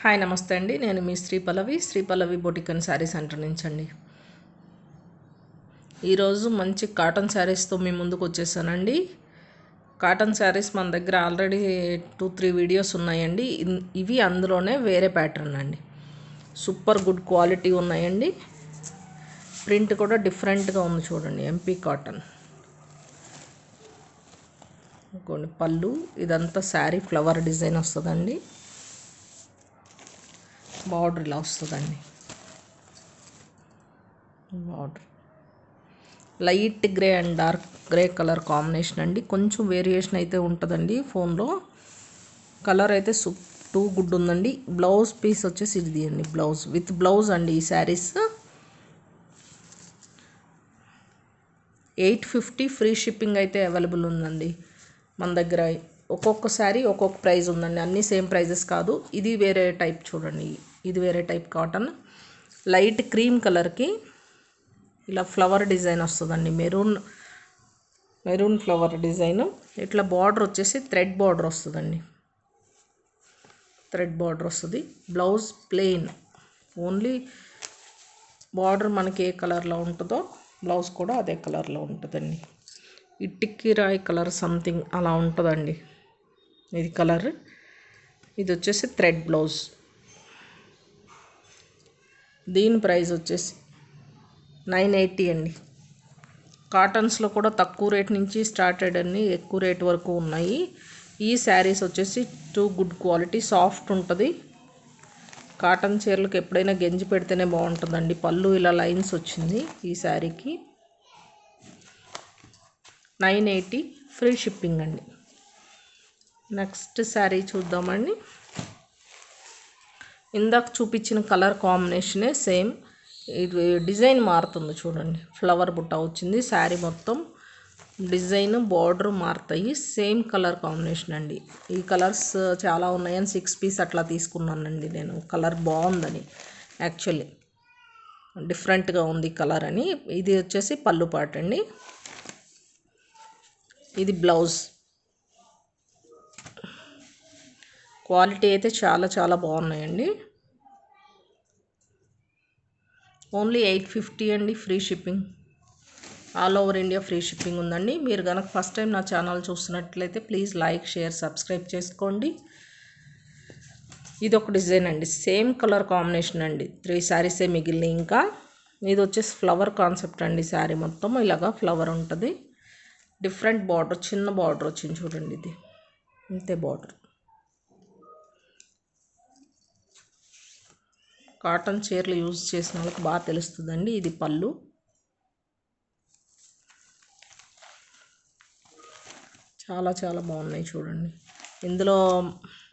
Hi నమస్తే అండి. నేను మీ శ్రీ పల్లవి బొటిక్ అండ్ శారీ సెంటర్ నుంచి అండి. ఈరోజు మంచి కాటన్ శారీస్తో మీ ముందుకు వచ్చేసానండి. కాటన్ శారీస్ మన దగ్గర ఆల్రెడీ 2-3 వీడియోస్ ఉన్నాయండి. ఇవి అందులోనే వేరే ప్యాటర్న్ అండి. సూపర్ గుడ్ క్వాలిటీ ఉన్నాయండి. ప్రింట్ కూడా డిఫరెంట్గా ఉంది చూడండి. ఎంపీ కాటన్ కొన్ని పళ్ళు, ఇదంతా శారీ ఫ్లవర్ డిజైన్ వస్తుందండి. బార్డర్ ఇలా వస్తుందండి. Border light grey and dark grey colour combination అండి. కొంచెం వేరియేషన్ అయితే ఉంటుందండి ఫోన్లో. కలర్ అయితే టూ గుడ్ ఉందండి. బ్లౌజ్ పీస్ వచ్చేసి ఇది అండి. బ్లౌజ్ విత్ బ్లౌజ్ అండి. ఈ శారీస్ 850 ఫ్రీ షిప్పింగ్ అయితే అవైలబుల్ ఉందండి మన దగ్గర. ఒక్కొక్క శారీ ఒక్కొక్క ప్రైస్ ఉందండి. అన్నీ సేమ్ ప్రైజెస్ కాదు. ఇది వేరే టైప్ చూడండి. ఇది వేరే టైప్ కాటన్. లైట్ క్రీమ్ కలర్కి ఇలా ఫ్లవర్ డిజైన్ వస్తుందండి. Maroon flower design. ఇట్లా బార్డర్ వచ్చేసి థ్రెడ్ బార్డర్ వస్తుందండి. థ్రెడ్ బార్డర్ వస్తుంది. Blouse plain. ఓన్లీ బార్డర్ మనకి ఏ కలర్లో ఉంటుందో బ్లౌజ్ కూడా అదే కలర్లో ఉంటుందండి. ఇట్టిక్కి రాయి కలర్ సంథింగ్ అలా ఉంటుందండి. ఇది కలర్. ఇది వచ్చేసి థ్రెడ్ బ్లౌజ్. దీని ప్రైస్ వచ్చేసి 980 అండి. కాటన్స్లో కూడా తక్కువ రేట్ నుంచి స్టార్టెడ్ అన్ని ఎక్కువ రేట్ వరకు ఉన్నాయి. ఈ శారీస్ వచ్చేసి టూ గుడ్ క్వాలిటీ, సాఫ్ట్ ఉంటుంది. కాటన్ చీరలకు ఎప్పుడైనా గెంజి పెడితేనే బాగుంటుందండి. పళ్ళు ఇలా లైన్స్ వచ్చింది ఈ శారీకి. 980 ఫ్రీ షిప్పింగ్ అండి. నెక్స్ట్ శారీ చూద్దామండి. ఇందాక చూపించిన కలర్ కాంబినేషనే సేమ్. ఇది డిజైన్ మారుతుంది చూడండి. ఫ్లవర్ బుట్ట వచ్చింది. శారీ మొత్తం డిజైన్ బార్డర్ మారుతాయి. సేమ్ కలర్ కాంబినేషన్ అండి. ఈ కలర్స్ చాలా ఉన్నాయని 6 పీస్ అట్లా తీసుకున్నానండి నేను. కలర్ బాగుందని, యాక్చువల్లీ డిఫరెంట్గా ఉంది కలర్ అని. ఇది వచ్చేసి పళ్ళు పాట అండి. ఇది బ్లౌజ్. క్వాలిటీ అయితే చాలా చాలా బాగున్నాయండి. ఓన్లీ 850 అండి. Free shipping. All over India free shipping ఉందండి. మీరు కనుక ఫస్ట్ టైం నా ఛానల్ చూస్తున్నట్లయితే ప్లీజ్ లైక్, షేర్, సబ్స్క్రైబ్ చేసుకోండి. ఇది ఒక డిజైన్ అండి. సేమ్ కలర్ కాంబినేషన్ అండి. 3 శారీసే మిగిలినాయి ఇంకా. ఇది వచ్చేసి ఫ్లవర్ కాన్సెప్ట్ అండి. శారీ మొత్తం ఇలాగా ఫ్లవర్ ఉంటుంది. డిఫరెంట్ బార్డర్, చిన్న బార్డర్ వచ్చింది చూడండి. ఇది ఇంతే బార్డర్. కాటన్ చీరలు యూజ్ చేసిన వాళ్ళకి బాగా తెలుస్తుందండి. ఇది పళ్ళు. చాలా చాలా బాగున్నాయి చూడండి. ఇందులో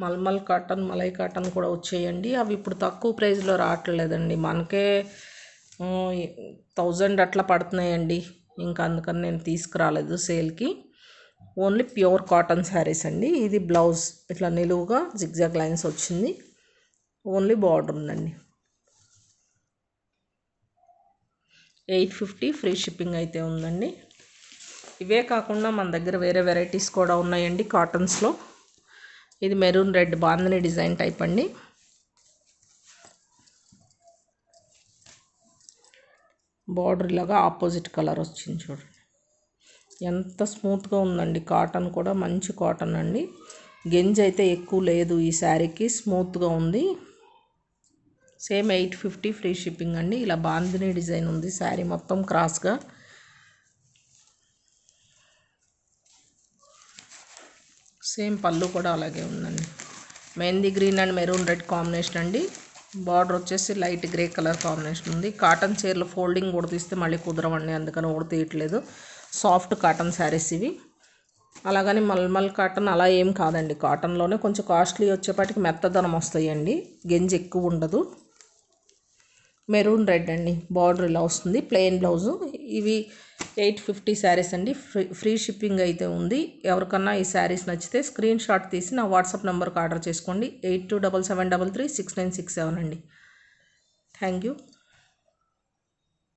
మల్మల్ కాటన్, మలై కాటన్ కూడా వచ్చేయండి. అవి ఇప్పుడు తక్కువ ప్రైస్లో రావట్లేదండి. మనకే 1000 అట్లా పడుతున్నాయండి. ఇంకా అందుకని నేను తీసుకురాలేదు సేల్కి. ఓన్లీ ప్యూర్ కాటన్ శారీస్ అండి. ఇది బ్లౌజ్ ఇట్లా నిలువుగా జిగ్జాగ్ లైన్స్ వచ్చింది. ఓన్లీ బార్డర్ ఉందండి. 850 ఫ్రీ షిప్పింగ్ అయితే ఉందండి. ఇవే కాకుండా మన దగ్గర వేరే వెరైటీస్ కూడా ఉన్నాయండి కాటన్స్లో. ఇది maroon red bandhani design type అండి. బార్డర్ ఇలాగా ఆపోజిట్ కలర్ వచ్చింది చూడండి. ఎంత స్మూత్గా ఉందండి. కాటన్ కూడా మంచి కాటన్ అండి. గెంజి అయితే ఎక్కువ లేదు ఈ శారీకి. స్మూత్గా ఉంది. సేమ్ 850 ఫ్రీ షిప్పింగ్ అండి. ఇలా బాందిని డిజైన్ ఉంది శారీ మొత్తం క్రాస్గా. సేమ్ పళ్ళు కూడా అలాగే ఉందండి. Mehndi green and maroon red combination అండి. బార్డర్ వచ్చేసి లైట్ గ్రే కలర్ కాంబినేషన్ ఉంది. కాటన్ చీరలు ఫోల్డింగ్ కూడా తీస్తే మళ్ళీ కుదరవండి. అందుకని కూడా తీయట్లేదు. సాఫ్ట్ కాటన్ శారీస్ ఇవి. అలాగని మల్మల్ కాటన్ అలా ఏం కాదండి. కాటన్లోనే కొంచెం కాస్ట్లీ వచ్చేపాటికి మెత్తదనం వస్తాయండి. గెంజి ఎక్కువ ఉండదు. మెరూన్ రెడ్ అండి. బార్డర్ ఇలా వస్తుంది. Plain blouse. ఇవి 850 శారీస్ అండి. ఫ్రీ షిప్పింగ్ అయితే ఉంది. ఎవరికన్నా ఈ శారీస్ నచ్చితే స్క్రీన్ షాట్ తీసి నా వాట్సాప్ నెంబర్కి ఆర్డర్ చేసుకోండి. 8277336967 అండి. Thank you.